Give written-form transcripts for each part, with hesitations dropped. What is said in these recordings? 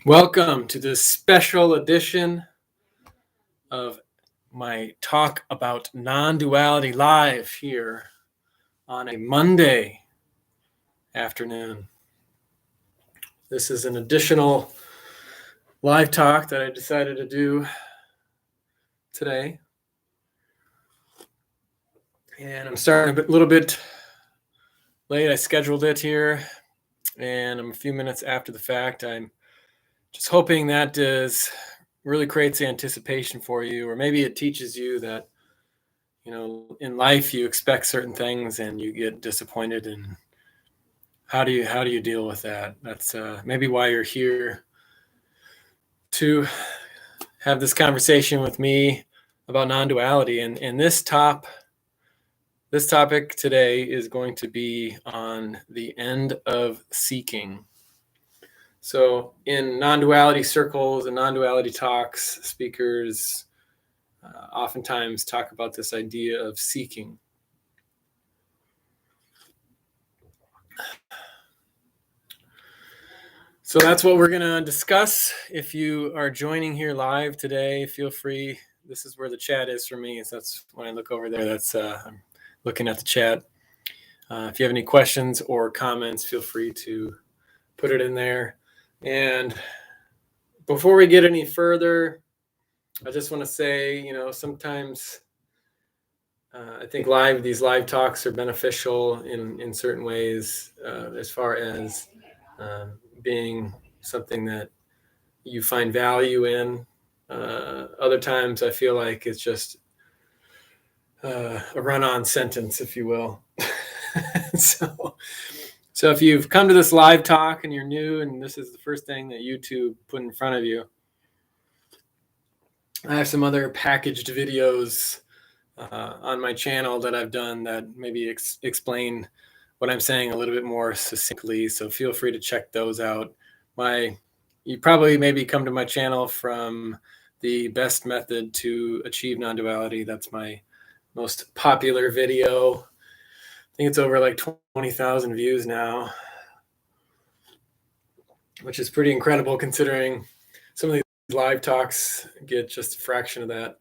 Welcome to this special edition of my talk about non-duality live here on a Monday afternoon. This is an additional live talk that I decided to do today. And I'm starting a little bit late. I scheduled it here and I'm a few minutes after the fact. I'm just hoping that really creates anticipation for you, or maybe it teaches you that, in life you expect certain things and you get disappointed, and how do you deal with that? That's maybe why you're here to have this conversation with me about non-duality. And this topic today is going to be on the end of seeking. So in non-duality circles and non-duality talks, speakers oftentimes talk about this idea of seeking. So that's what we're going to discuss. If you are joining here live today, feel free. This is where the chat is for me. So that's when I look over there. That's I'm looking at the chat. If you have any questions or comments, feel free to put it in there. And before we get any further, I just want to say, sometimes I think these live talks are beneficial in certain ways, as far as being something that you find value in. Other times I feel like it's just a run-on sentence, if you will. So if you've come to this live talk and you're new and this is the first thing that YouTube put in front of you, I have some other packaged videos on my channel that I've done that maybe explain what I'm saying a little bit more succinctly. So feel free to check those out. You probably maybe come to my channel from the best method to achieve non-duality. That's my most popular video. I think it's over like 20,000 views now, which is pretty incredible considering some of these live talks get just a fraction of that.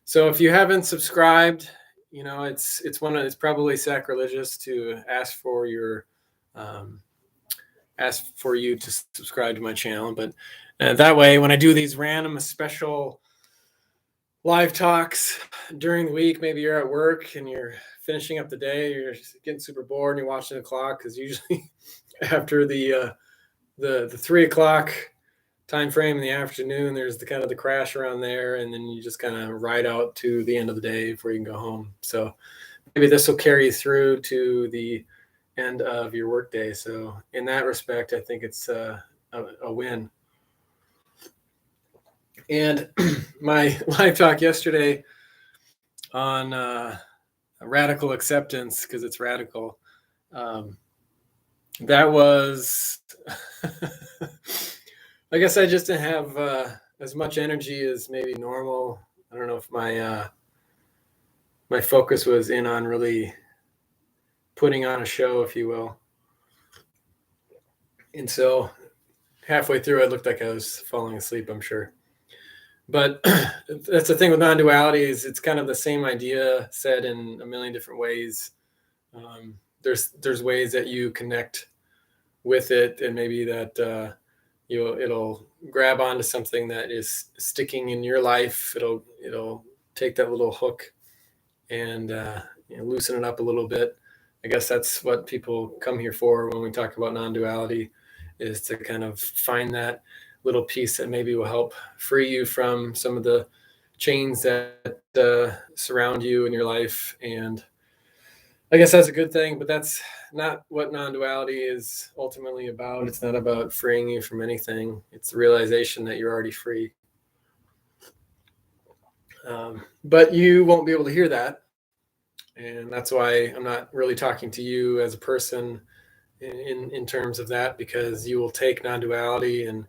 So if you haven't subscribed, it's probably sacrilegious to ask for you to subscribe to my channel. But that way, when I do these random special live talks during the week, maybe you're at work and you're finishing up the day, you're getting super bored and you're watching the clock, because usually after the 3 o'clock time frame in the afternoon, there's the crash around there, and then you just kind of ride out to the end of the day before you can go home. So maybe this will carry you through to the end of your workday. So in that respect, I think it's a win. And my live talk yesterday on radical acceptance, because it's radical, that was I guess I just didn't have as much energy as maybe normal. I don't know if my focus was in on really putting on a show, if you will. And so halfway through, I looked like I was falling asleep, I'm sure. But that's the thing with non-duality, is it's kind of the same idea said in a million different ways. There's ways that you connect with it, and maybe that it'll grab onto something that is sticking in your life. It'll take that little hook and loosen it up a little bit. I guess that's what people come here for when we talk about non-duality, is to kind of find that little piece that maybe will help free you from some of the chains that surround you in your life. And I guess that's a good thing, but that's not what non-duality is ultimately about. It's not about freeing you from anything. It's the realization that you're already free. But you won't be able to hear that. And that's why I'm not really talking to you as a person in terms of that, because you will take non-duality and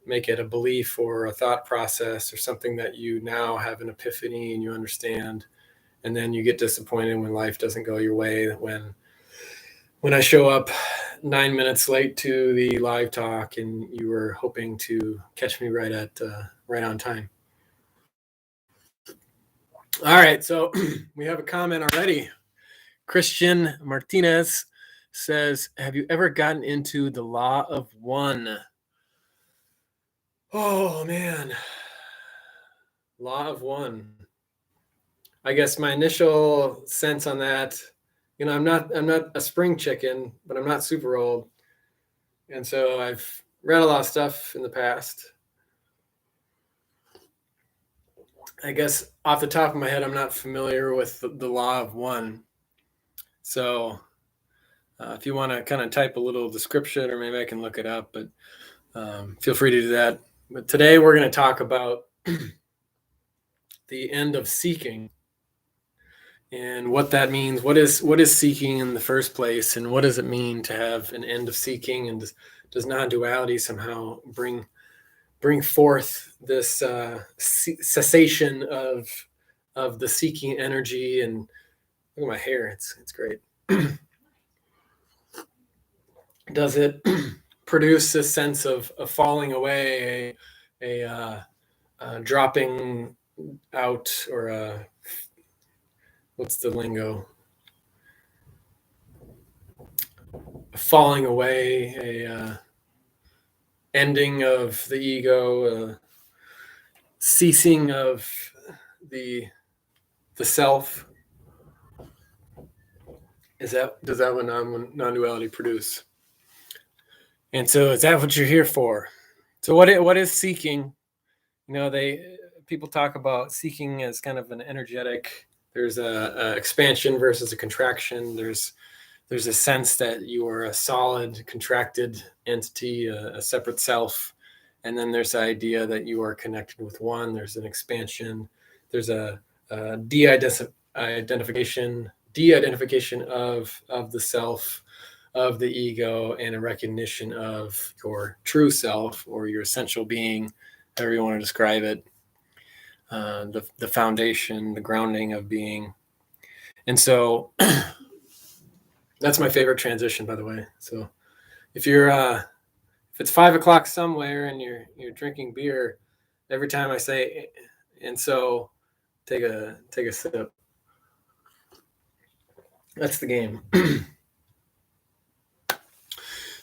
make it a belief or a thought process or something that you now have an epiphany and you understand. And then you get disappointed when life doesn't go your way. When I show up 9 minutes late to the live talk, and you were hoping to catch me right on time. All right, so we have a comment already. Christian Martinez says, have you ever gotten into the law of one? Oh man, law of one. I guess my initial sense on that, I'm not a spring chicken, but I'm not super old. And so I've read a lot of stuff in the past. I guess off the top of my head, I'm not familiar with the law of one. So if you want to kind of type a little description, or maybe I can look it up, but feel free to do that. But today we're going to talk about the end of seeking and what that means. What is seeking in the first place, and what does it mean to have an end of seeking? And does non-duality somehow bring forth this cessation of the seeking energy? And look at my hair; it's great. Does it produce a sense of falling away, a dropping out, or what's the lingo? A falling away, a ending of the ego, ceasing of the self. Does that what non-duality produce? And so is that what you're here for? So what is seeking? People talk about seeking as kind of an energetic. There's a expansion versus a contraction. There's a sense that you are a solid, contracted entity, a separate self. And then there's the idea that you are connected with one. There's an expansion. There's a de-identification of the self, of the ego, and a recognition of your true self, or your essential being, however you want to describe it. The foundation, the grounding of being. And so that's my favorite transition, by the way. So if it's 5 o'clock somewhere and you're drinking beer, every time I say, and so take a sip. That's the game.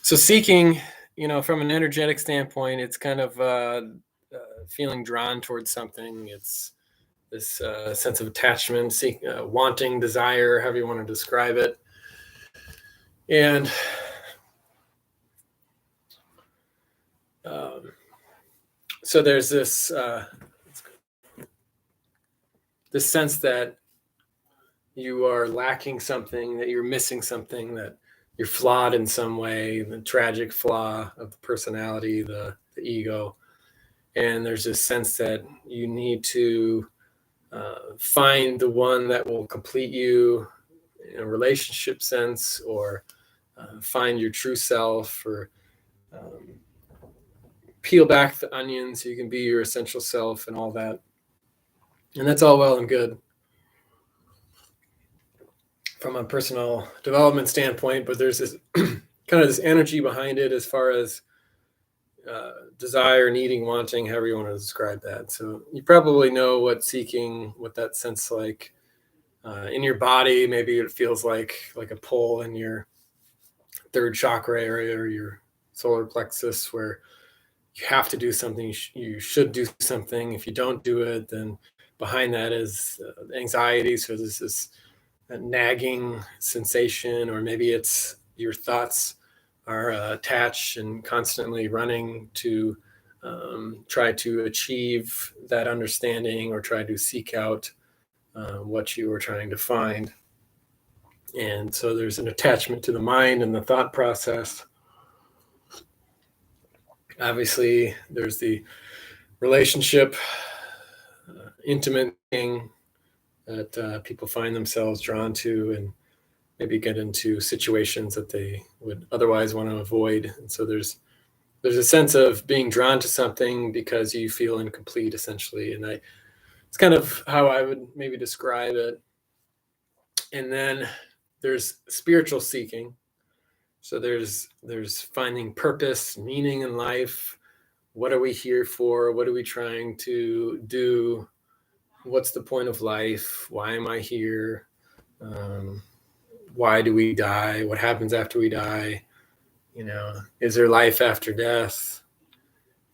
So seeking, from an energetic standpoint, it's kind of feeling drawn towards something. It's this sense of attachment, wanting, desire, however you want to describe it. And so there's this sense that you are lacking something, that you're missing something, that you're flawed in some way, the tragic flaw of the personality, the ego. And there's this sense that you need to find the one that will complete you in a relationship sense, or find your true self, or peel back the onion so you can be your essential self and all that. And that's all well and good from a personal development standpoint, but there's this kind of this energy behind it as far as desire, needing, wanting, however you want to describe that. So you probably know what seeking, what that sense like in your body. Maybe it feels like a pull in your third chakra area, or your solar plexus, where you have to do something. You should do something. If you don't do it, then behind that is anxiety. So there's this nagging sensation, or maybe it's your thoughts are attached and constantly running to try to achieve that understanding, or try to seek out what you are trying to find. And so there's an attachment to the mind and the thought process. Obviously, there's the relationship, intimate thing that people find themselves drawn to, and maybe get into situations that they would otherwise want to avoid. And so there's a sense of being drawn to something because you feel incomplete, essentially. And it's kind of how I would maybe describe it. And then there's spiritual seeking. So there's finding purpose, meaning in life. What are we here for? What are we trying to do? What's the point of life? Why am I here? Why do we die? What happens after we die? Is there life after death?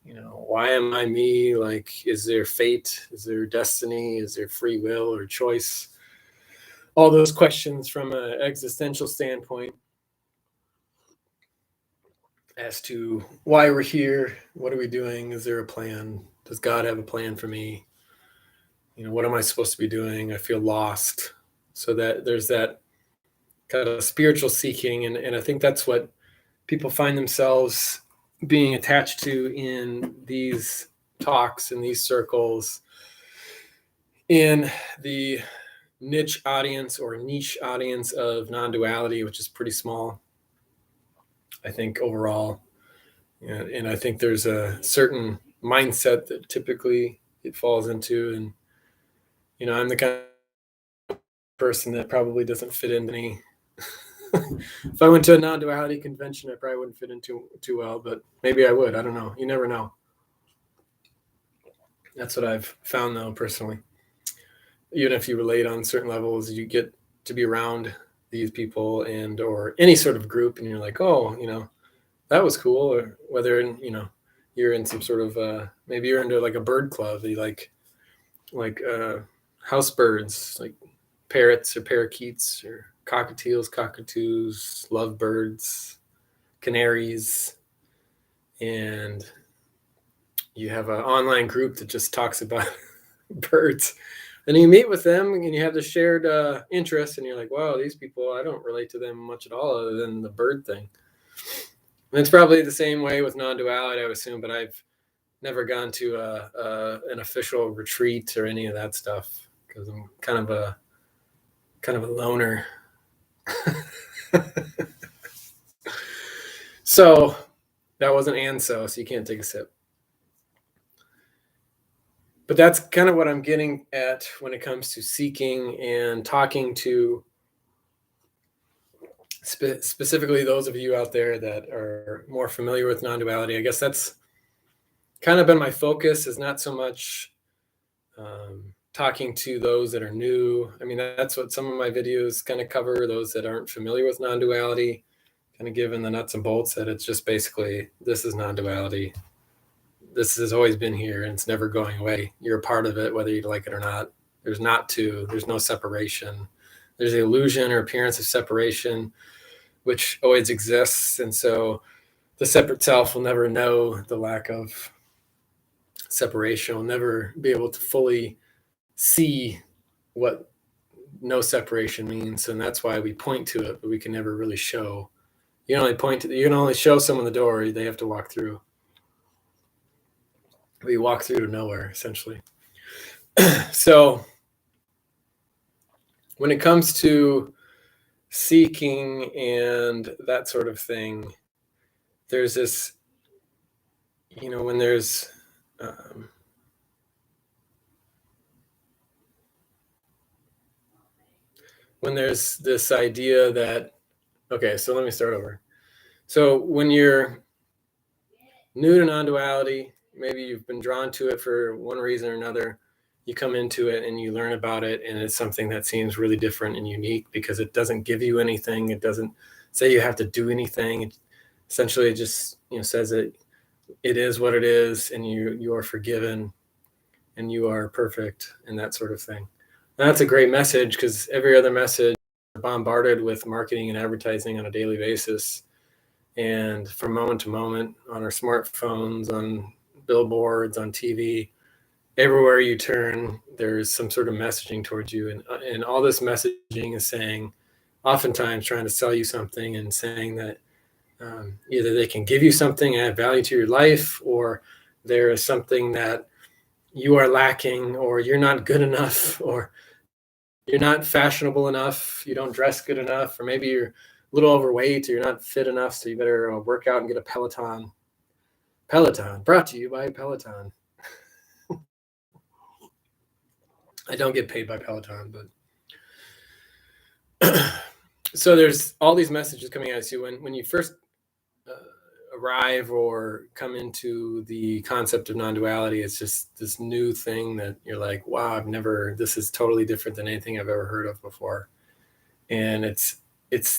Why am I me? Like, is there fate? Is there destiny? Is there free will or choice? All those questions from an existential standpoint as to why we're here. What are we doing? Is there a plan? Does God have a plan for me? What am I supposed to be doing? I feel lost. So that there's that kind of spiritual seeking. And I think that's what people find themselves being attached to in these talks, in these circles, in the niche audience or niche audience of non-duality, which is pretty small, I think, overall. And I think there's a certain mindset that typically it falls into. And, I'm the kind of person that probably doesn't fit into any. If I went to a non-duality convention, I probably wouldn't fit in too well, but maybe I would. I don't know. You never know. That's what I've found, though, personally. Even if you relate on certain levels, you get to be around these people and or any sort of group, and you're like, oh, that was cool. Or whether you're in some sort of maybe you're into like a bird club. You like house birds, like parrots or parakeets or cockatoos, lovebirds, canaries, and you have an online group that just talks about birds. And you meet with them and you have the shared interest, and you're like, wow, these people, I don't relate to them much at all other than the bird thing. And it's probably the same way with non-duality, I would assume, but I've never gone to an official retreat or any of that stuff because I'm kind of a loner. So that wasn't and so you can't take a sip. But that's kind of what I'm getting at when it comes to seeking and talking to specifically those of you out there that are more familiar with non-duality. I guess that's kind of been my focus, is not so much talking to those that are new. I mean, that's what some of my videos kind of cover, those that aren't familiar with non-duality, kind of given the nuts and bolts that it's just basically, this is non-duality. This has always been here and it's never going away. You're a part of it, whether you like it or not. There's no separation. There's the illusion or appearance of separation, which always exists. And so the separate self will never know the lack of separation, will never be able to fully see what no separation means. And that's why we point to it, but we can never really show. You can only show someone the door, they have to walk through. We walk through to nowhere, essentially. So when it comes to seeking and that sort of thing, there's this, when there's this idea that, okay, so let me start over. So when you're new to non-duality, maybe you've been drawn to it for one reason or another, you come into it and you learn about it, and it's something that seems really different and unique because it doesn't give you anything. It doesn't say you have to do anything. It essentially just says that it is what it is, and you are forgiven and you are perfect and that sort of thing. And that's a great message, because every other message is bombarded with marketing and advertising on a daily basis. And from moment to moment, on our smartphones, on billboards, on TV, everywhere you turn, there's some sort of messaging towards you. And all this messaging is saying, oftentimes trying to sell you something and saying that either they can give you something, add value to your life, or there is something that you are lacking, or you're not good enough, or you're not fashionable enough, you don't dress good enough, or maybe you're a little overweight, or you're not fit enough, so you better work out and get a Peloton. Peloton, brought to you by Peloton. I don't get paid by Peloton, but So there's all these messages coming at you when you first arrive or come into the concept of non-duality. It's just this new thing that you're like, wow, this is totally different than anything I've ever heard of before. And it's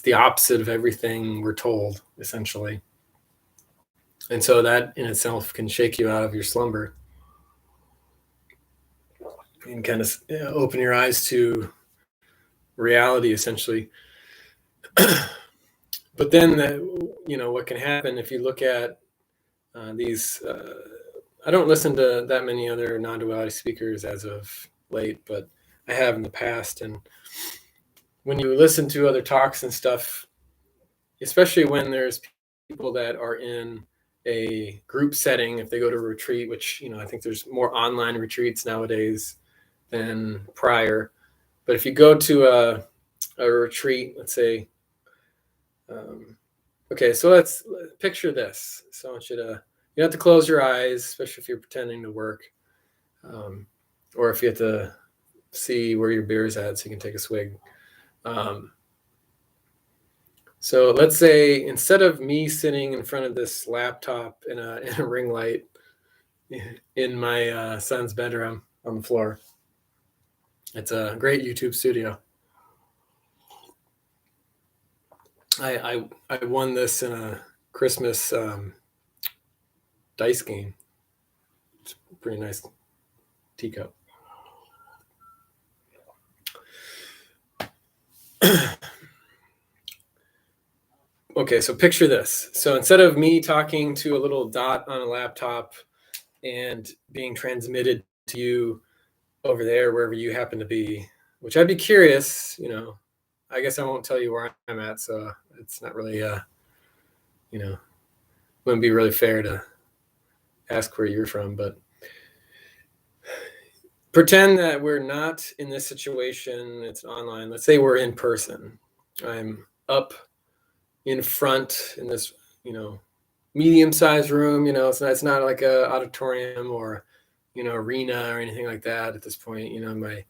the opposite of everything we're told, essentially. And so that in itself can shake you out of your slumber and kind of open your eyes to reality, essentially. But then, what can happen if you look at these? I don't listen to that many other non-duality speakers as of late, but I have in the past. And when you listen to other talks and stuff, especially when there's people that are in a group setting, if they go to a retreat, which, I think there's more online retreats nowadays than prior. But if you go to a retreat, let's say, okay, so let's picture this. So I want you have to close your eyes, especially if you're pretending to work, or if you have to see where your beer is at so you can take a swig. So let's say instead of me sitting in front of this laptop in a ring light in my son's bedroom on the floor, it's a great YouTube studio. I won this in a Christmas dice game. It's a pretty nice teacup. Okay, so picture this. So instead of me talking to a little dot on a laptop and being transmitted to you over there, wherever you happen to be, which I'd be curious, I guess I won't tell you where I'm at, so it's not really, wouldn't be really fair to ask where you're from, but pretend that we're not in this situation. It's online. Let's say we're in person. I'm up in front in this, medium-sized room. It's not like a auditorium or, arena or anything like that at this point. My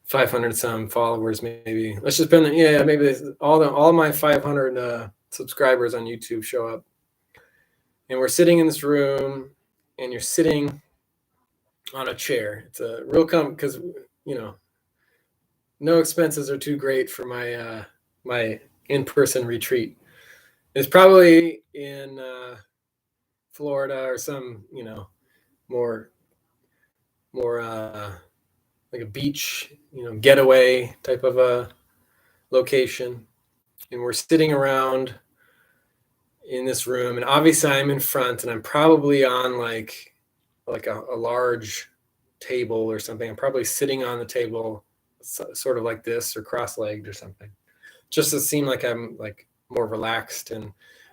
500 some followers, maybe. Let's just put maybe all my 500 subscribers on YouTube show up, and we're sitting in this room, and you're sitting on a chair. It's a real because no expenses are too great for my my in-person retreat. It's probably in Florida or some more like a beach getaway type of a location, and we're sitting around in this room, and obviously I'm in front, and I'm probably on like a large table or something. I'm probably sitting on the table sort of like this or cross-legged or something, just to seem like I'm like more relaxed, and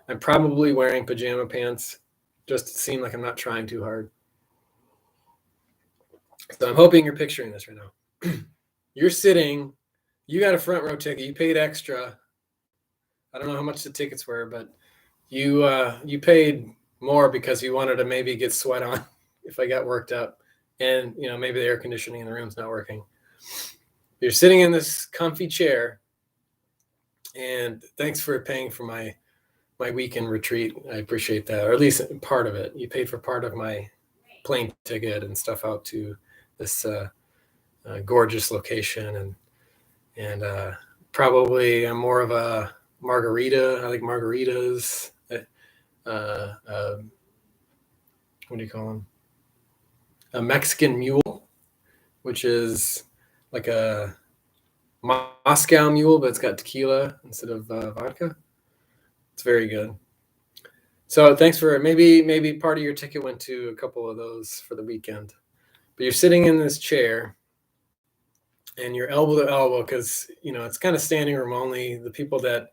I'm probably wearing pajama pants just to seem like I'm not trying too hard. So I'm hoping you're picturing this right now. You're sitting, you got a front row ticket, you paid extra. I don't know how much the tickets were, but you paid more because you wanted to maybe get sweat on if I got worked up, and maybe the air conditioning in the room's not working. You're sitting in this comfy chair, and thanks for paying for my weekend retreat. I appreciate that, or at least part of it. You paid for part of my plane ticket and stuff out to this gorgeous location, and probably I'm more of a margarita. I like margaritas. What do you call them? A Mexican mule, which is like a Moscow mule, but it's got tequila instead of vodka. It's very good. So thanks for maybe part of your ticket went to a couple of those for the weekend. But you're sitting in this chair, and you're elbow to elbow because it's kind of standing room only. The people that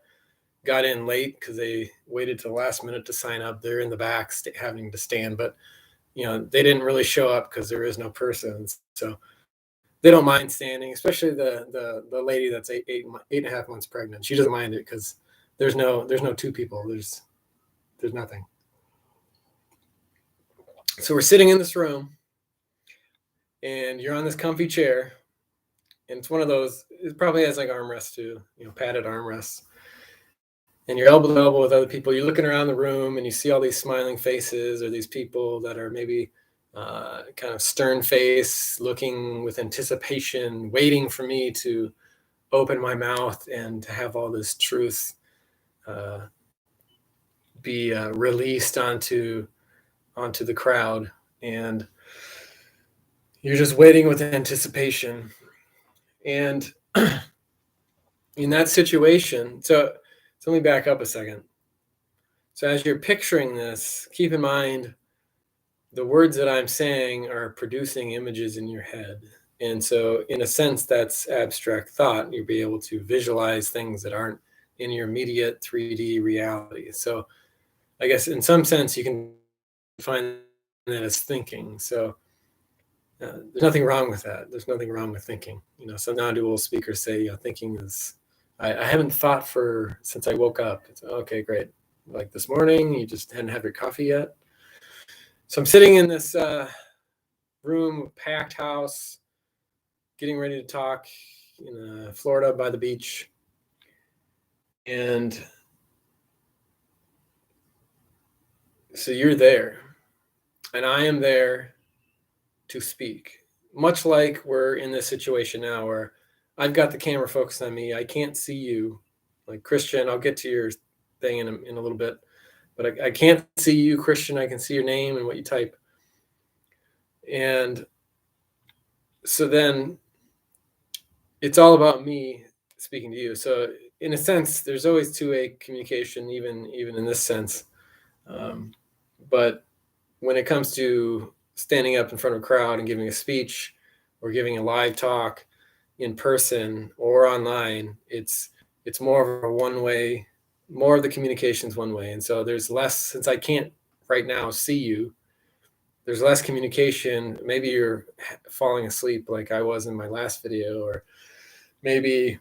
got in late because they waited to the last minute to sign up, they're in the back having to stand, but they didn't really show up because there is no persons, so they don't mind standing, especially the lady that's eight and a half months pregnant. She doesn't mind it because there's no two people, there's nothing. So we're sitting in this room, and you're on this comfy chair, and it's one of those, it probably has like armrests too, padded armrests. and you're elbow to elbow with other people. You're looking around the room and you see all these smiling faces, or these people that are maybe kind of stern face, looking with anticipation, waiting for me to open my mouth and to have all this truth be released onto the crowd. And you're just waiting with anticipation. And in that situation, so let me back up a second. So as you're picturing this, keep in mind the words that I'm saying are producing images in your head. And so in a sense, that's abstract thought. You'll be able to visualize things that aren't in your immediate 3D reality. So I guess in some sense, you can find that as thinking. So there's nothing wrong with that. There's nothing wrong with thinking. Some non-dual speakers say, thinking is, I haven't thought since I woke up. It's okay, great. Like this morning, you just hadn't had your coffee yet. So I'm sitting in this room, packed house, getting ready to talk in Florida by the beach. And so you're there, and I am there to speak. Much like we're in this situation now where I've got the camera focused on me. I can't see you. Like Christian, I'll get to your thing in a little bit, but I can't see you, Christian. I can see your name and what you type. And so then it's all about me speaking to you. So in a sense, there's always two-way communication, even in this sense. But when it comes to standing up in front of a crowd and giving a speech or giving a live talk in person or online, it's more of a one-way, more of the communication's one way. And so there's less, since I can't right now see you, there's less communication. Maybe you're falling asleep like I was in my last video, or maybe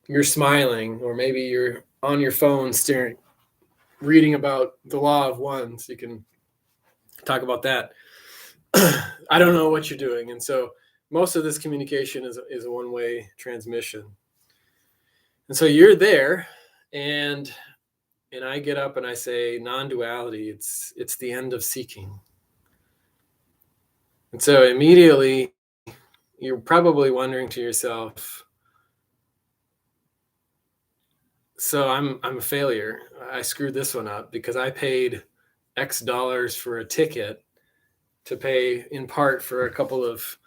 you're smiling, or maybe you're on your phone staring, reading about the law of one, so you can talk about that. I don't know what you're doing. And so most of this communication is a one-way transmission. And so you're there, and I get up and I say, non-duality, it's the end of seeking. And so immediately you're probably wondering to yourself, so I'm a failure. I screwed this one up because I paid X dollars for a ticket to pay in part for a couple of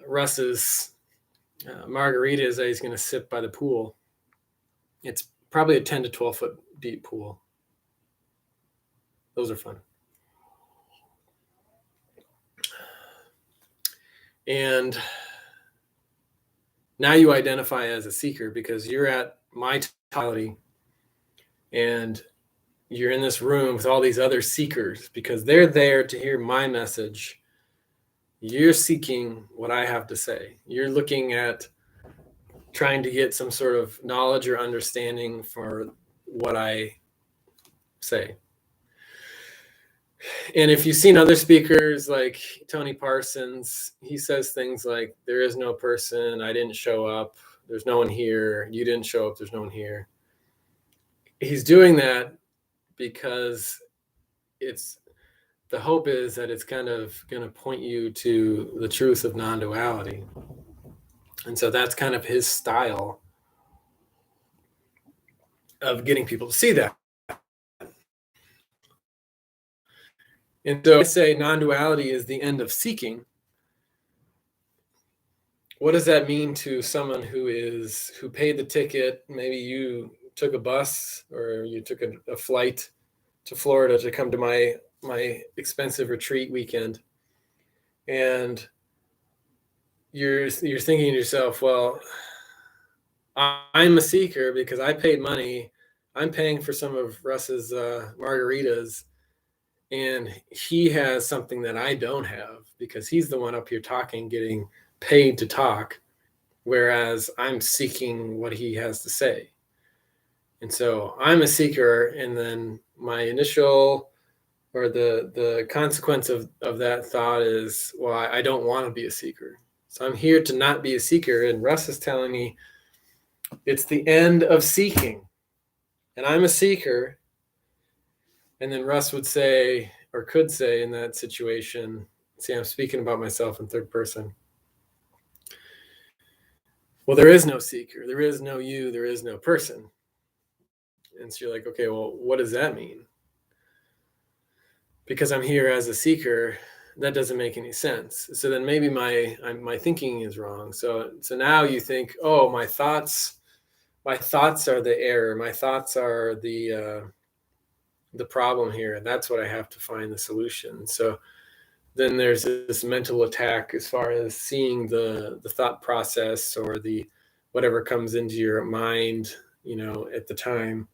Russ's margaritas that he's going to sip by the pool. It's probably a 10 to 12 foot deep pool. Those are fun. And now you identify as a seeker because you're at my totality, and you're in this room with all these other seekers because they're there to hear my message. You're seeking what I have to say. You're looking at trying to get some sort of knowledge or understanding for what I say. And if you've seen other speakers like Tony Parsons, he says things like, there is no person, I didn't show up, there's no one here, you didn't show up, there's no one here. He's doing that because the hope is that it's kind of going to point you to the truth of non-duality. And so that's kind of his style of getting people to see that. And so I say non-duality is the end of seeking. What does that mean to someone who paid the ticket? Maybe you took a bus or you took a flight to Florida to come to my expensive retreat weekend, and you're thinking to yourself, well, I'm a seeker because I paid money. I'm paying for some of Russ's margaritas, and he has something that I don't have because he's the one up here talking, getting paid to talk, whereas I'm seeking what he has to say. And so I'm a seeker, and then my initial, or the consequence of that thought is, well, I don't want to be a seeker. So I'm here to not be a seeker, and Russ is telling me it's the end of seeking. and I'm a seeker. And then Russ would say, or could say in that situation, see, I'm speaking about myself in third person. Well, there is no seeker. There is no you. There is no person. And so you're like, okay, well, what does that mean? Because I'm here as a seeker, that doesn't make any sense. So then maybe my thinking is wrong. So now you think, oh, my thoughts are the error. My thoughts are the problem here, and that's what I have to find the solution. So then there's this mental attack as far as seeing the thought process or the whatever comes into your mind, at the time.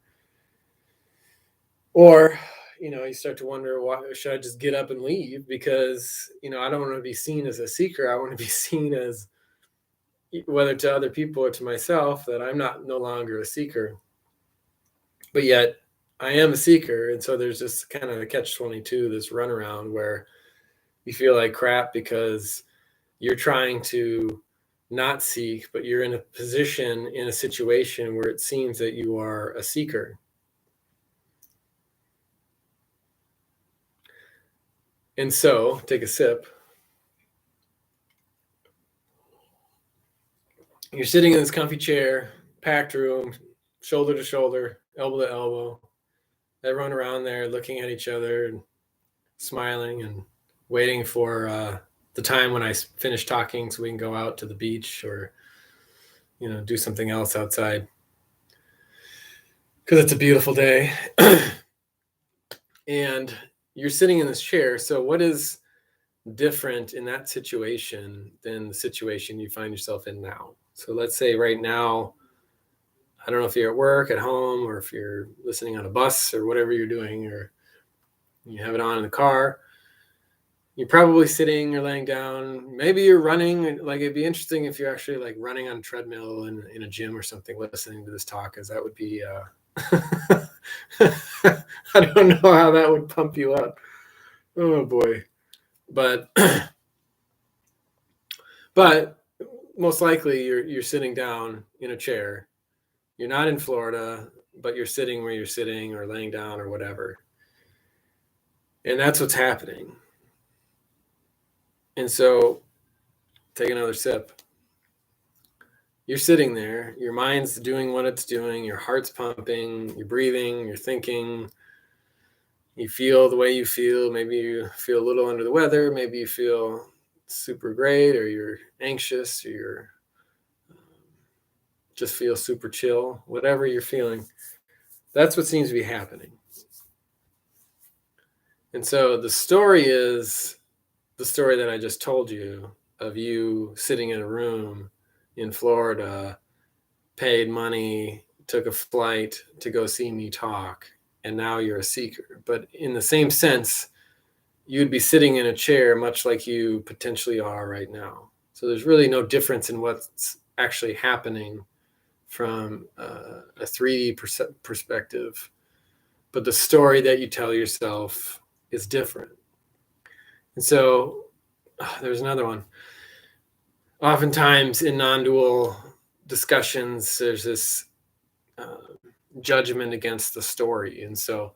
Or, you start to wonder, why should I just get up and leave? Because, I don't want to be seen as a seeker. I want to be seen as, whether to other people or to myself, that I'm no longer a seeker. But yet I am a seeker. And so there's this kind of a catch-22, this runaround where you feel like crap because you're trying to not seek, but you're in a situation where it seems that you are a seeker. And so take a sip. You're sitting in this comfy chair, packed room, shoulder to shoulder, elbow to elbow. Everyone around there looking at each other and smiling and waiting for the time when I finish talking so we can go out to the beach or, do something else outside. Because it's a beautiful day. And you're sitting in this chair. So what is different in that situation than the situation you find yourself in now? So let's say right now, I don't know if you're at work, at home, or if you're listening on a bus or whatever you're doing, or you have it on in the car. You're probably sitting or laying down. Maybe you're running. Like, it'd be interesting if you're actually like running on a treadmill in a gym or something, listening to this talk, because that would be, I don't know how that would pump you up. Oh boy. But most likely you're sitting down in a chair. You're not in Florida, but you're sitting where you're sitting or laying down or whatever. And that's what's happening. And so take another sip. You're sitting there, your mind's doing what it's doing, your heart's pumping, you're breathing, you're thinking, you feel the way you feel. Maybe you feel a little under the weather, maybe you feel super great, or you're anxious, or you're just feel super chill. Whatever you're feeling, that's what seems to be happening. And so the story is the story that I just told you of you sitting in a room in Florida, paid money, took a flight to go see me talk, and now you're a seeker. But in the same sense, you'd be sitting in a chair much like you potentially are right now. So there's really no difference in what's actually happening from a 3D perspective. But the story that you tell yourself is different. And so there's another one. Oftentimes in non-dual discussions, there's this judgment against the story. And so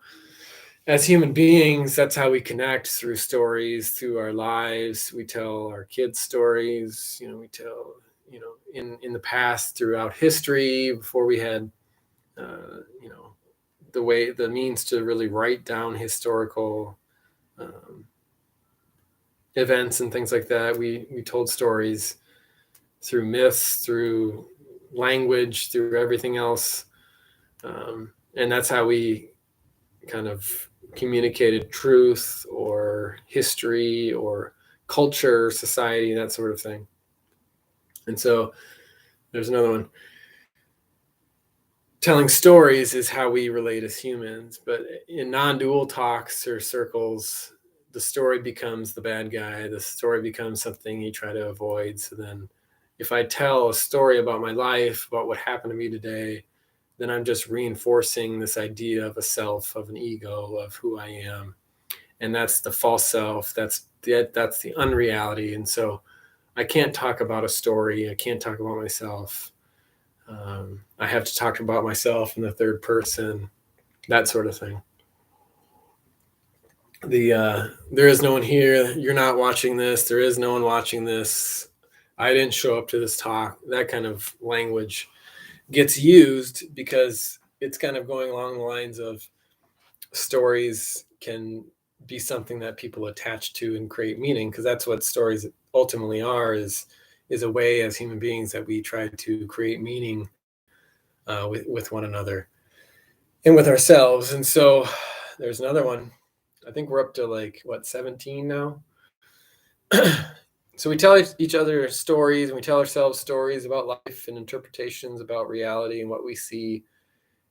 as human beings, that's how we connect, through stories, through our lives. We tell our kids stories, we tell, in the past, throughout history, before we had, the means to really write down historical events and things like that. We told stories through myths, through language, through everything else. And that's how we kind of communicated truth or history or culture, society, that sort of thing. And so there's another one. Telling stories is how we relate as humans, but in non-dual talks or circles, the story becomes the bad guy. The story becomes something you try to avoid. So then if I tell a story about my life, about what happened to me today, then I'm just reinforcing this idea of a self, of an ego, of who I am. And that's the false self. That's the unreality. And so I can't talk about a story. I can't talk about myself. I have to talk about myself in the third person. that sort of thing. There is no one here, you're not watching this, there is no one watching this, I didn't show up to this talk, that kind of language gets used because it's kind of going along the lines of stories can be something that people attach to and create meaning, because that's what stories ultimately are, is a way as human beings that we try to create meaning with one another and with ourselves. And so there's another one. I think we're up to like 17 now. So we tell each other stories, and we tell ourselves stories about life and interpretations about reality and what we see,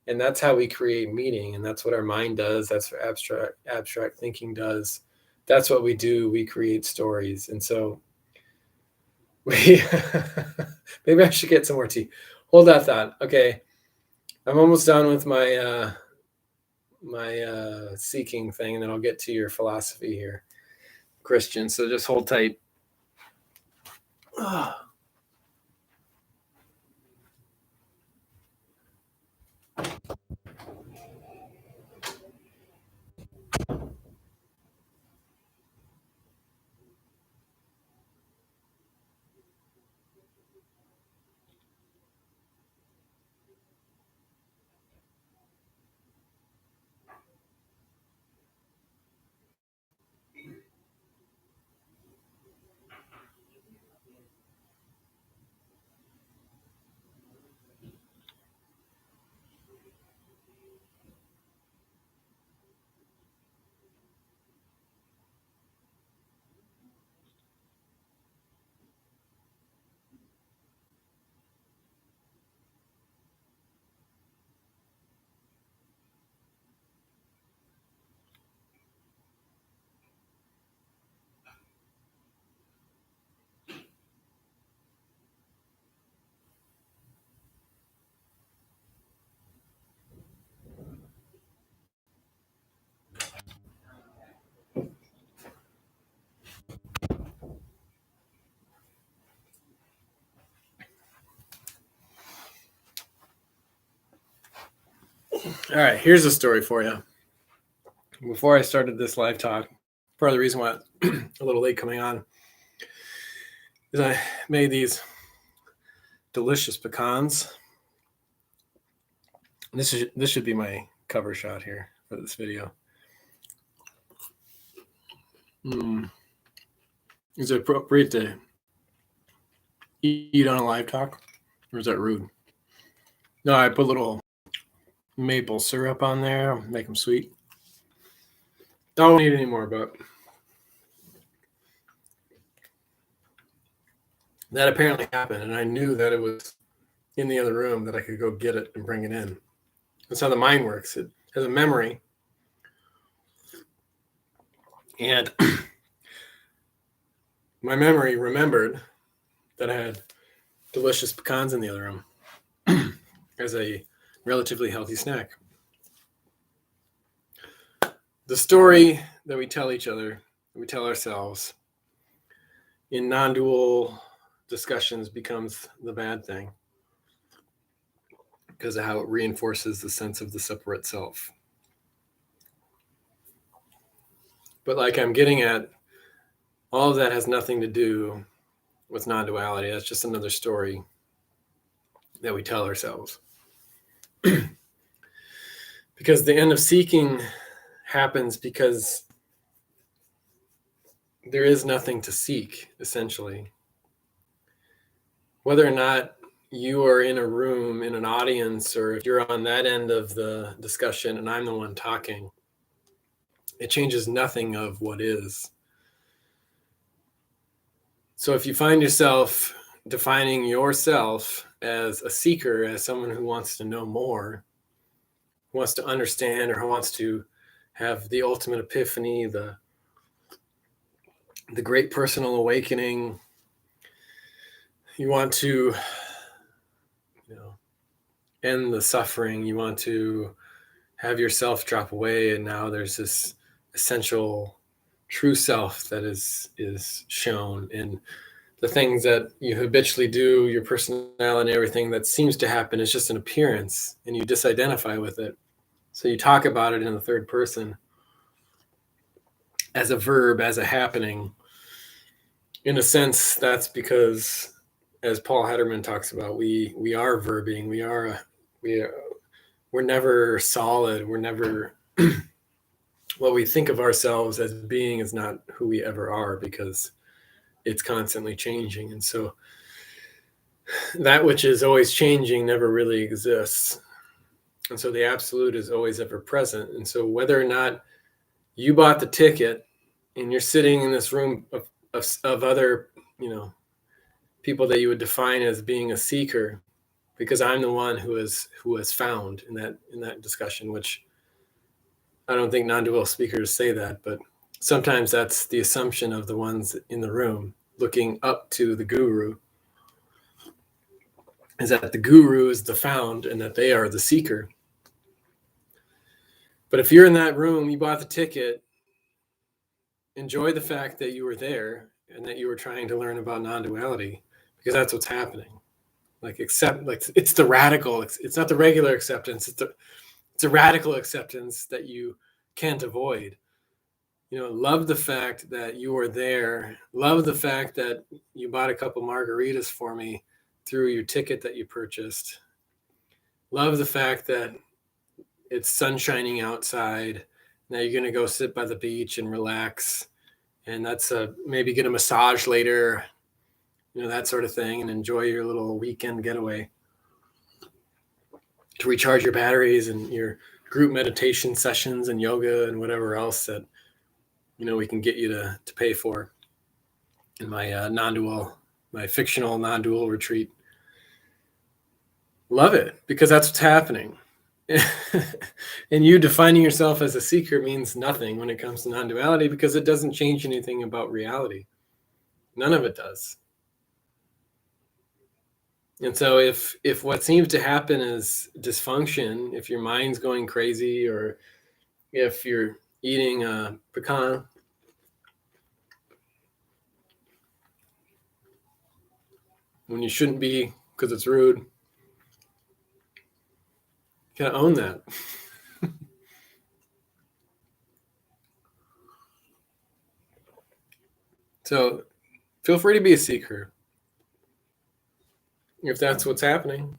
and that's how we create meaning. And that's what our mind does. That's what abstract thinking does. That's what we do. We create stories. And so we maybe I should get some more tea. Hold that thought. Okay, I'm almost done with my seeking thing, and then I'll get to your philosophy here, Christian. So just hold tight. All right, here's a story for you. Before I started this live talk, part of the reason why I'm a little late coming on is I made these delicious pecans. This should be my cover shot here for this video. Is it appropriate to eat on a live talk, or is that rude? No, I put a little maple syrup on there, make them sweet. Don't need any more, but that apparently happened, and I knew that it was in the other room, that I could go get it and bring it in. That's how the mind works. It has a memory, and my memory remembered that I had delicious pecans in the other room as a relatively healthy snack. The story that we tell each other, we tell ourselves in non-dual discussions, becomes the bad thing because of how it reinforces the sense of the separate self. But like I'm getting at, all of that has nothing to do with non-duality. That's just another story that we tell ourselves. Because the end of seeking happens because there is nothing to seek, essentially. Whether or not you are in a room, in an audience, or if you're on that end of the discussion and I'm the one talking, it changes nothing of what is. So if you find yourself defining yourself as a seeker, as someone who wants to know more, who wants to understand, or who wants to have the ultimate epiphany, the great personal awakening, you want to, end the suffering, you want to have yourself drop away, and now there's this essential true self that is shown in the things that you habitually do, your personality and everything that seems to happen is just an appearance, and you disidentify with it. So you talk about it in the third person as a verb, as a happening. In a sense, that's because, as Paul Hederman talks about, we are verbing. We're never solid. We're never what we think of ourselves as being is not who we ever are, because it's constantly changing. And so that which is always changing never really exists. And so the absolute is always ever present. And so whether or not you bought the ticket and you're sitting in this room of other, people that you would define as being a seeker, because I'm the one who has found in that discussion, which I don't think non-dual speakers say that, but sometimes that's the assumption of the ones in the room looking up to the guru, is that the guru is the found and that they are the seeker. But if you're in that room, you bought the ticket, enjoy the fact that you were there and that you were trying to learn about non-duality, because that's what's happening. It's the radical, it's not the regular acceptance, it's a radical acceptance that you can't avoid. Love the fact that you were there. Love the fact that you bought a couple margaritas for me through your ticket that you purchased. Love the fact that it's sun shining outside. Now you're going to go sit by the beach and relax. And that's maybe get a massage later, that sort of thing, and enjoy your little weekend getaway to recharge your batteries and your group meditation sessions and yoga and whatever else that, we can get you to pay for in my my fictional non-dual retreat. Love it, because that's what's happening. And you defining yourself as a seeker means nothing when it comes to non-duality, because it doesn't change anything about reality. None of it does. And so if what seems to happen is dysfunction, if your mind's going crazy, or if you're eating a pecan when you shouldn't be because it's rude, you gotta own that. So feel free to be a seeker if that's what's happening.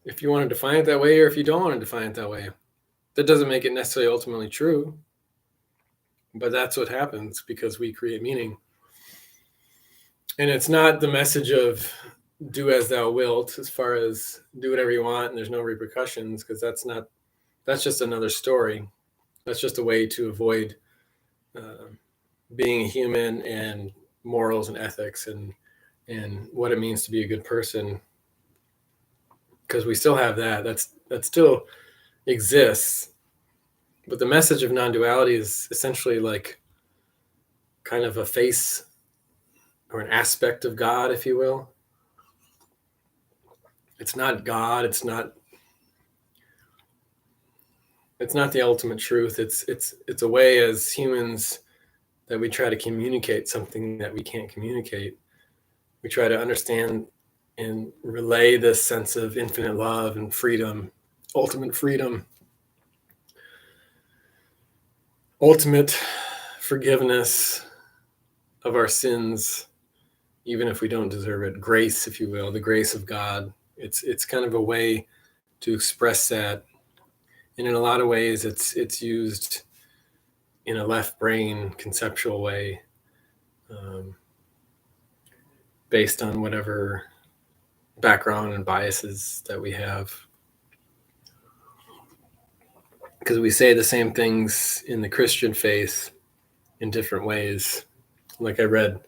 If you want to define it that way, or if you don't want to define it that way, that doesn't make it necessarily ultimately true. But that's what happens, because we create meaning. And it's not the message of do as thou wilt, as far as do whatever you want and there's no repercussions, because that's just another story. That's just a way to avoid being a human and morals and ethics and what it means to be a good person, because we still have that still exists. But the message of non-duality is essentially like kind of a face or an aspect of God, if you will. It's not God. It's not the ultimate truth. It's a way as humans that we try to communicate something that we can't communicate. We try to understand and relay this sense of infinite love and freedom, ultimate freedom, ultimate forgiveness of our sins, even if we don't deserve it. Grace, if you will, the grace of God. It's kind of a way to express that. And in a lot of ways, it's used in a left brain conceptual way, based on whatever background and biases that we have. Because we say the same things in the Christian faith in different ways. Like I read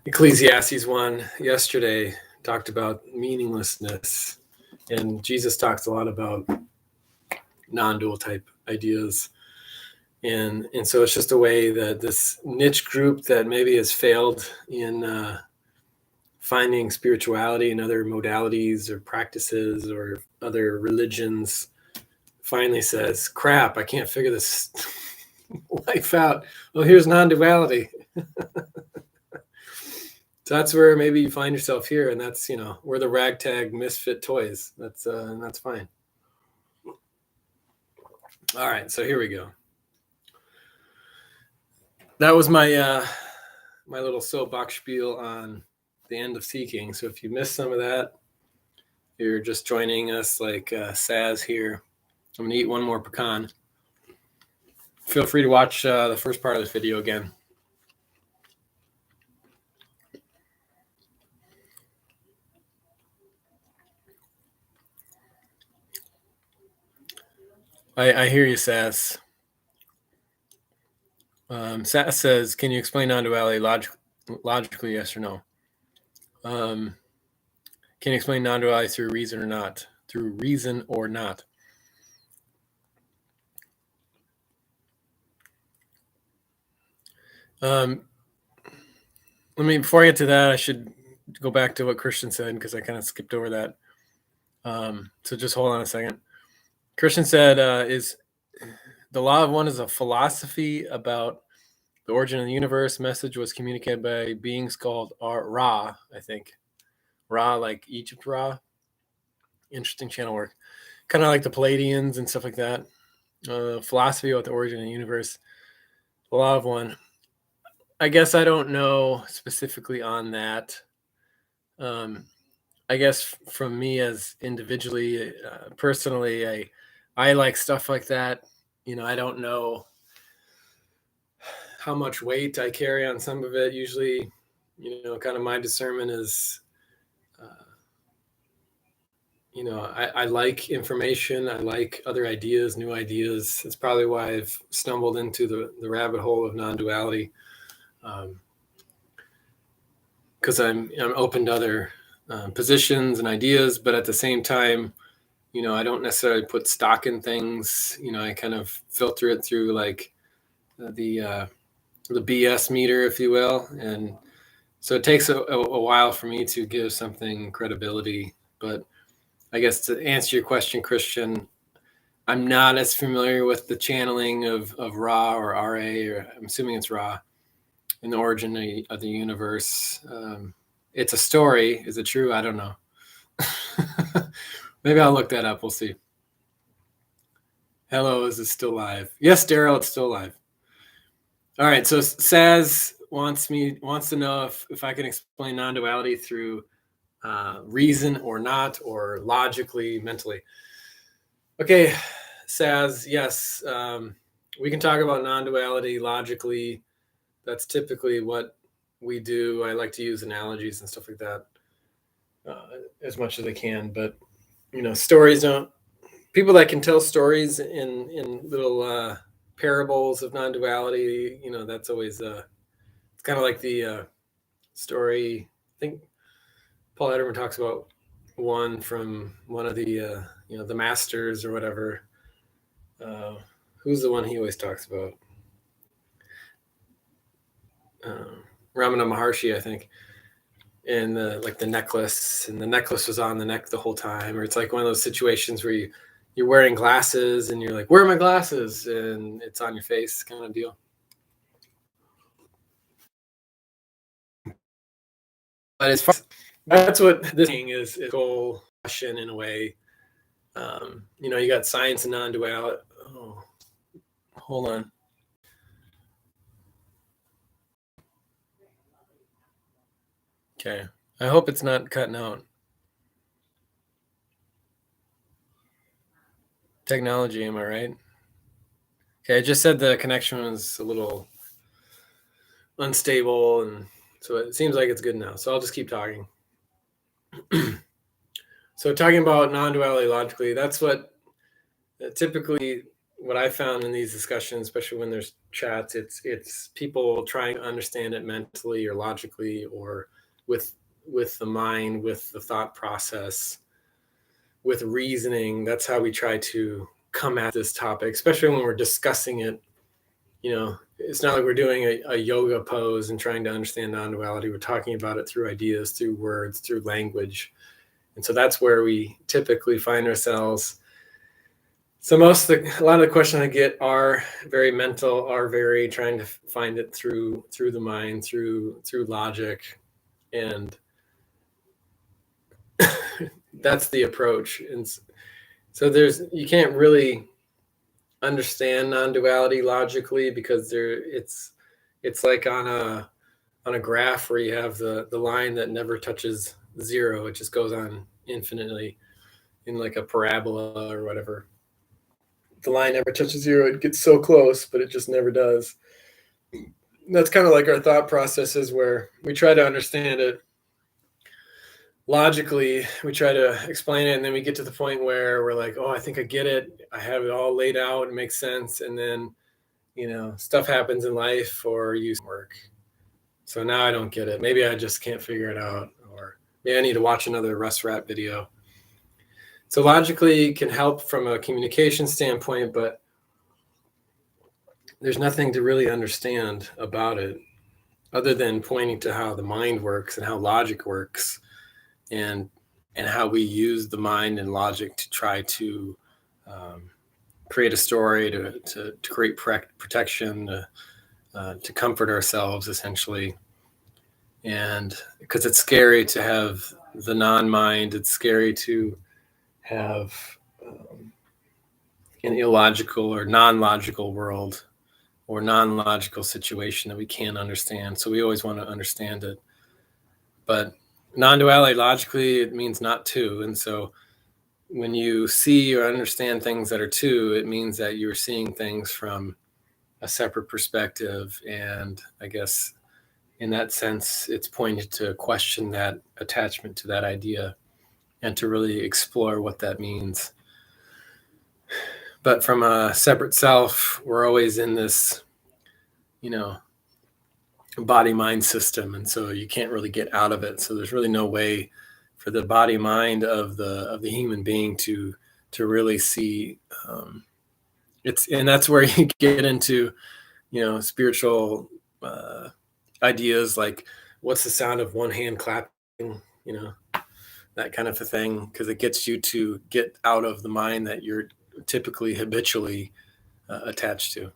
Ecclesiastes 1 yesterday, talked about meaninglessness, and Jesus talks a lot about non-dual type ideas. And so it's just a way that this niche group that maybe has failed in finding spirituality in other modalities or practices or other religions finally says, crap, I can't figure this life out. Well, here's non-duality. So that's where maybe you find yourself here, and that's, we're the ragtag misfit toys. That's fine. All right, so here we go. That was my my little soapbox spiel on the end of seeking. So if you missed some of that, you're just joining us like Saz here. I'm gonna eat one more pecan. Feel free to watch the first part of this video again. I hear you, Saz. Saz says, can you explain non-duality logically, yes or no? Can you explain non-duality through reason or not? Through reason or not? Before I get to that, I should go back to what Christian said because I kind of skipped over that. So just hold on a second. Christian said, is the law of one is a philosophy about the origin of the universe. Message was communicated by beings called Ra, I think. Ra, like Egypt Ra. Interesting channel work. Kind of like the Palladians and stuff like that. Philosophy about the origin of the universe. The law of one. I guess I don't know specifically on that. I guess from me as individually, personally, I like stuff like that. I don't know how much weight I carry on some of it. Usually, kind of my discernment is, I like information. I like other ideas, new ideas. It's probably why I've stumbled into the rabbit hole of non-duality. Because I'm open to other positions and ideas, but at the same time, I don't necessarily put stock in things. I kind of filter it through like the BS meter, if you will, and so it takes a while for me to give something credibility. But I guess to answer your question, Christian, I'm not as familiar with the channeling of Ra or Ra, or I'm assuming it's Ra, in the origin of the universe. It's a story. Is it true? I don't know. Maybe I'll look that up. We'll see. Hello, is it still live? Yes, Daryl, it's still live. All right, so Saz wants to know if I can explain non-duality through reason or not, or logically, mentally. Okay, Saz, yes, we can talk about non-duality logically. That's typically what we do. I like to use analogies and stuff like that as much as I can, but stories don't. People that can tell stories in little parables of non-duality, that's always it's kind of like the story. I think Paul Ederman talks about one from one of the the masters or whatever. Who's the one he always talks about? Ramana Maharshi, I think. And the necklace, and the necklace was on the neck the whole time, or it's like one of those situations where you're wearing glasses and you're like, where are my glasses? And it's on your face kind of deal. But as far as that's what this thing is goal question in a way. You got science and non-duality. Oh, hold on. Okay. I hope it's not cutting out. Technology, am I right? Okay, I just said the connection was a little unstable, and so it seems like it's good now. So I'll just keep talking. So talking about non-duality logically, that's what typically what I found in these discussions, especially when there's chats, it's people trying to understand it mentally or logically, or with the mind, with the thought process, with reasoning. That's how we try to come at this topic, especially when we're discussing it. It's not like we're doing a yoga pose and trying to understand non-duality. We're talking about it through ideas, through words, through language. And so that's where we typically find ourselves. So a lot of the questions I get are very mental, are very trying to find it through the mind, through logic, and that's the approach. And so you can't really understand non-duality logically, because it's like on a graph where you have the line that never touches zero. It just goes on infinitely in like a parabola or whatever. The line never touches zero. It gets so close, but it just never does. That's kind of like our thought processes, where we try to understand it logically, we try to explain it, and then we get to the point where we're like, oh, I think I get it, I have it all laid out, it makes sense, and then stuff happens in life or you work. So now I don't get it. Maybe I just can't figure it out, or maybe I need to watch another Russ Rat video. So logically it can help from a communication standpoint, but there's nothing to really understand about it other than pointing to how the mind works and how logic works, and how we use the mind and logic to try to create a story, to create protection, to comfort ourselves, essentially. And because it's scary to have the non-mind, it's scary to have an illogical or non-logical world or non-logical situation that we can't understand. So we always want to understand it. But non-duality, logically, it means not two. And so when you see or understand things that are two, it means that you're seeing things from a separate perspective. And I guess in that sense, it's pointed to question that attachment to that idea and to really explore what that means. But from a separate self, we're always in this, body-mind system, and so you can't really get out of it. So there's really no way for the body-mind of the human being to really see. And that's where you get into, spiritual ideas like, what's the sound of one hand clapping, that kind of a thing, because it gets you to get out of the mind that you're typically habitually attached to.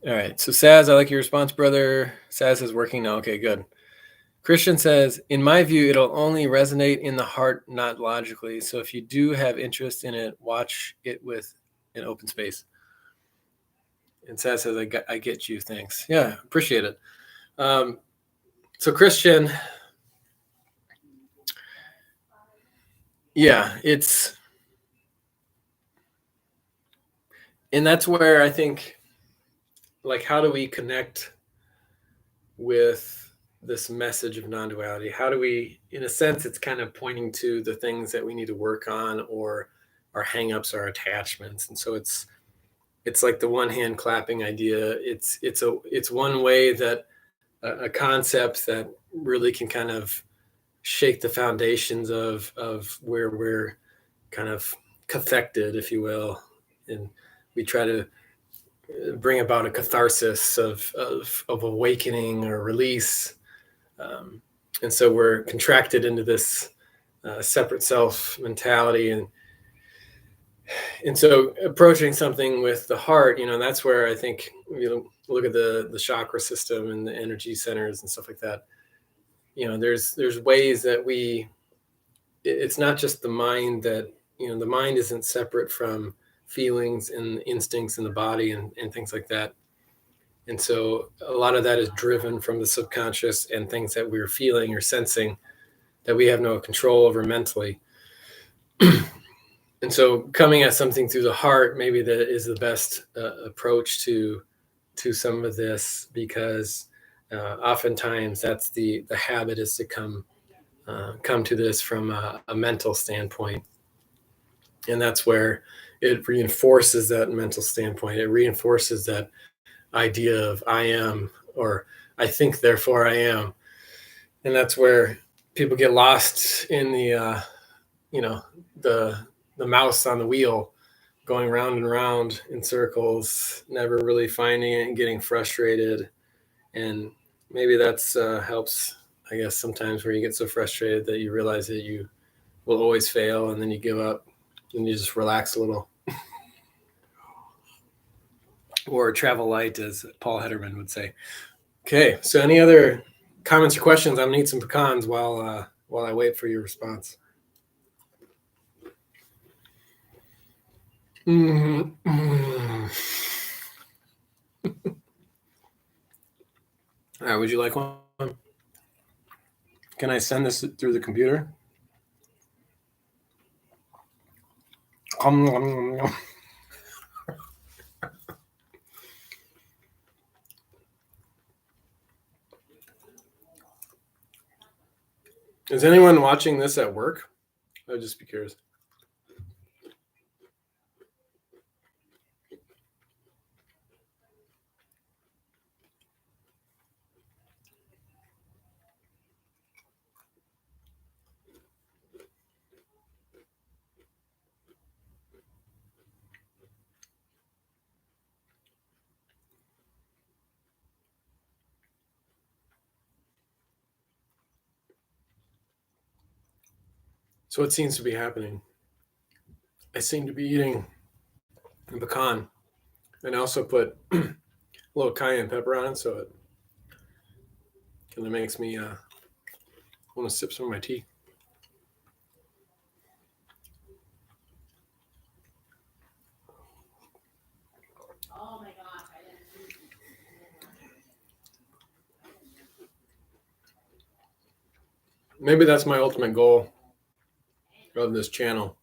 All right. So Saz, I like your response, brother. Saz is working now. Okay, good. Christian says, in my view, it'll only resonate in the heart, not logically. So if you do have interest in it, watch it with an open space. And Saz says, I get you. Thanks. Yeah, appreciate it. So Christian, yeah, and that's where I think, like, how do we connect with this message of non-duality? How do we, in a sense, it's kind of pointing to the things that we need to work on, or our hangups, our attachments. And so it's like the one hand clapping idea. It's one way that a concept that really can kind of shake the foundations of where we're kind of cathected, if you will. And we try to bring about a catharsis of awakening or release. And so we're contracted into this separate self mentality. And so approaching something with the heart, that's where I think look at the chakra system and the energy centers and stuff like that. There's ways that it's not just the mind, that, the mind isn't separate from feelings and instincts in the body and things like that. And so a lot of that is driven from the subconscious and things that we're feeling or sensing that we have no control over mentally. And so coming at something through the heart, maybe that is the best approach to some of this, because oftentimes that's the habit, is to come to this from a mental standpoint. And that's where it reinforces that mental standpoint. It reinforces that idea of I am, or I think, therefore I am. And that's where people get lost in the mouse on the wheel, going round and round in circles, never really finding it and getting frustrated. And maybe that's helps, I guess, sometimes, where you get so frustrated that you realize that you will always fail, and then you give up and you just relax a little. Or travel light, as Paul Hederman would say. Okay, so any other comments or questions? I'm gonna eat some pecans while I wait for your response. All right, would you like one? Can I send this through the computer? Is anyone watching this at work? I'd just be curious. So what seems to be happening? I seem to be eating a pecan, and I also put a little cayenne pepper on it, so it kind of makes me want to sip some of my tea. Maybe that's my ultimate goal of this channel.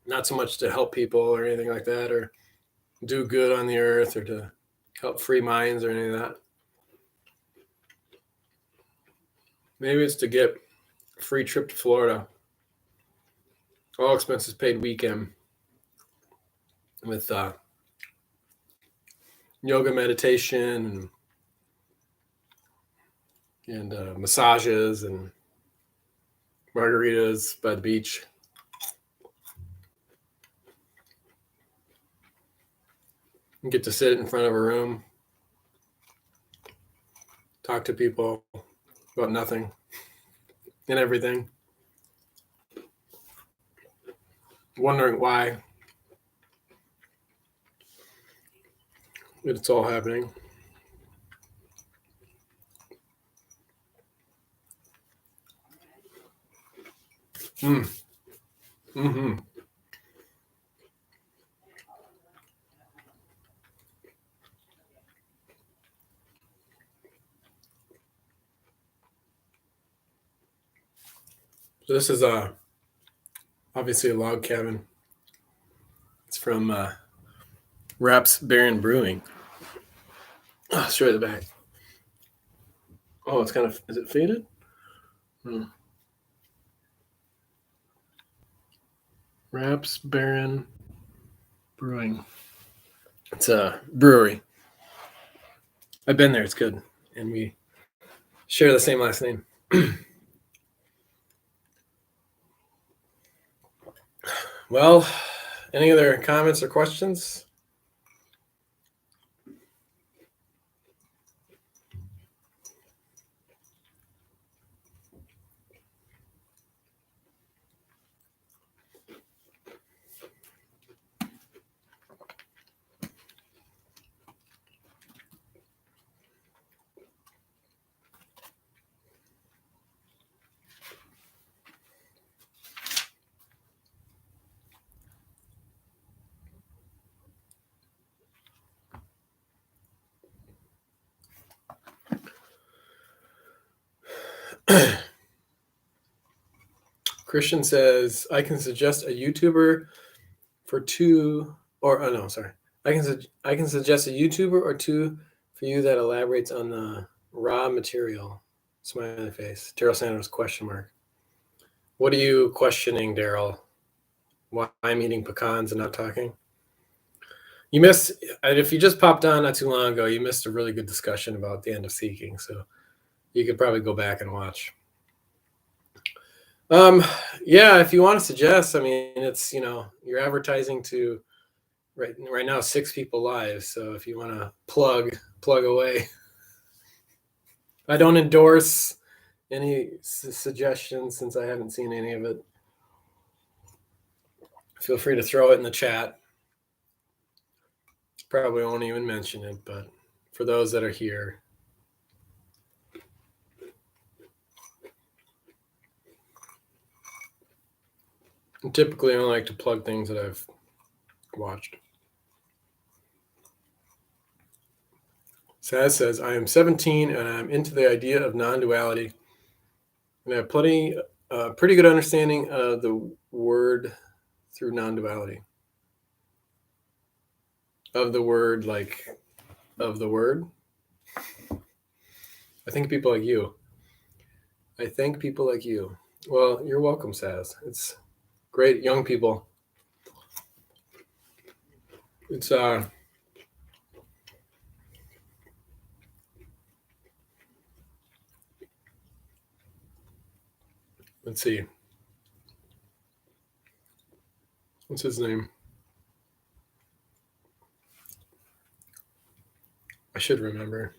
Not so much to help people or anything like that, or do good on the earth, or to help free minds or any of that. Maybe it's to get a free trip to Florida, all expenses paid weekend, with yoga, meditation, and massages and margaritas by the beach. You get to sit in front of a room, talk to people about nothing and everything, wondering why it's all happening. Mm-hmm. So this is obviously a log cabin. It's from Raps Baron Brewing. Oh, straight at the back. Oh, it's kind of, is it faded? Raps Baron Brewing. It's a brewery. I've been there. It's good. And we share the same last name. Well, any other comments or questions? Christian says, I can suggest a YouTuber for two, or oh no, sorry. I can suggest a YouTuber or two for you that elaborates on the raw material. Smiley face. Daryl Sanders question mark. What are you questioning, Daryl? Why I'm eating pecans and not talking? You missed, if you just popped on not too long ago, you missed a really good discussion about the end of seeking. So you could probably go back and watch. Yeah, if you want to suggest, I mean, it's, you're advertising to right now 6 people live. So if you want to plug away. I don't endorse any suggestions since I haven't seen any of it. Feel free to throw it in the chat. Probably won't even mention it, but for those that are here, I typically only like to plug things that I've watched. Saz says, I am 17 and I'm into the idea of non-duality. And I have pretty good understanding of the word through non-duality. Of the word, like, of the word. I think people like you. Well, you're welcome, Saz. It's great, young people. It's let's see. What's his name? I should remember.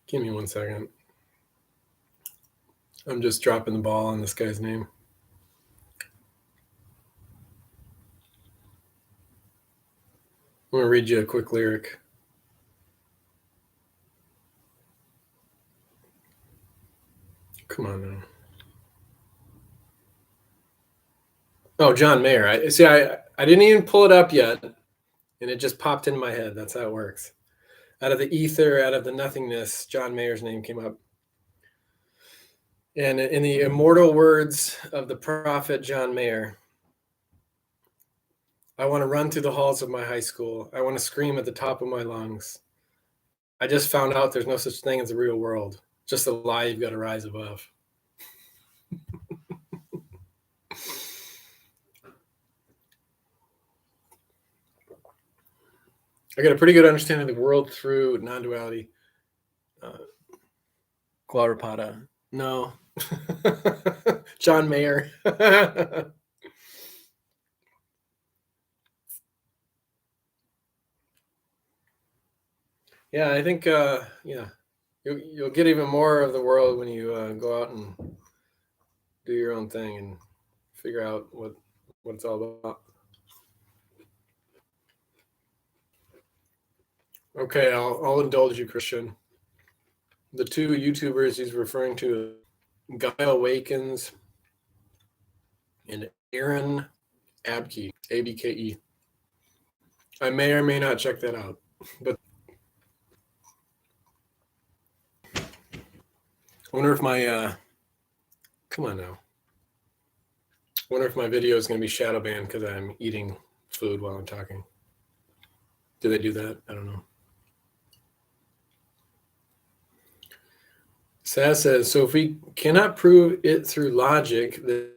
Give me 1 second. I'm just dropping the ball on this guy's name. I'm going to read you a quick lyric. Come on now. Oh, John Mayer. I didn't even pull it up yet, and it just popped into my head. That's how it works. Out of the ether, out of the nothingness, John Mayer's name came up. And in the immortal words of the prophet John Mayer, I want to run through the halls of my high school. I want to scream at the top of my lungs. I just found out there's no such thing as the real world. Just a lie you've got to rise above. I got a pretty good understanding of the world through non-duality. Glauberpada. No. John Mayer. Yeah, I think you'll get even more of the world when you go out and do your own thing and figure out what it's all about. Okay, I'll indulge you, Christian. The two YouTubers he's referring to, Guy Awakens and Aaron Abke, ABKE. I may or may not check that out, but I wonder if my come on now. I wonder if my video is going to be shadow banned because I'm eating food while I'm talking. Do they do that? I don't know. Saz says, so if we cannot prove it through logic, then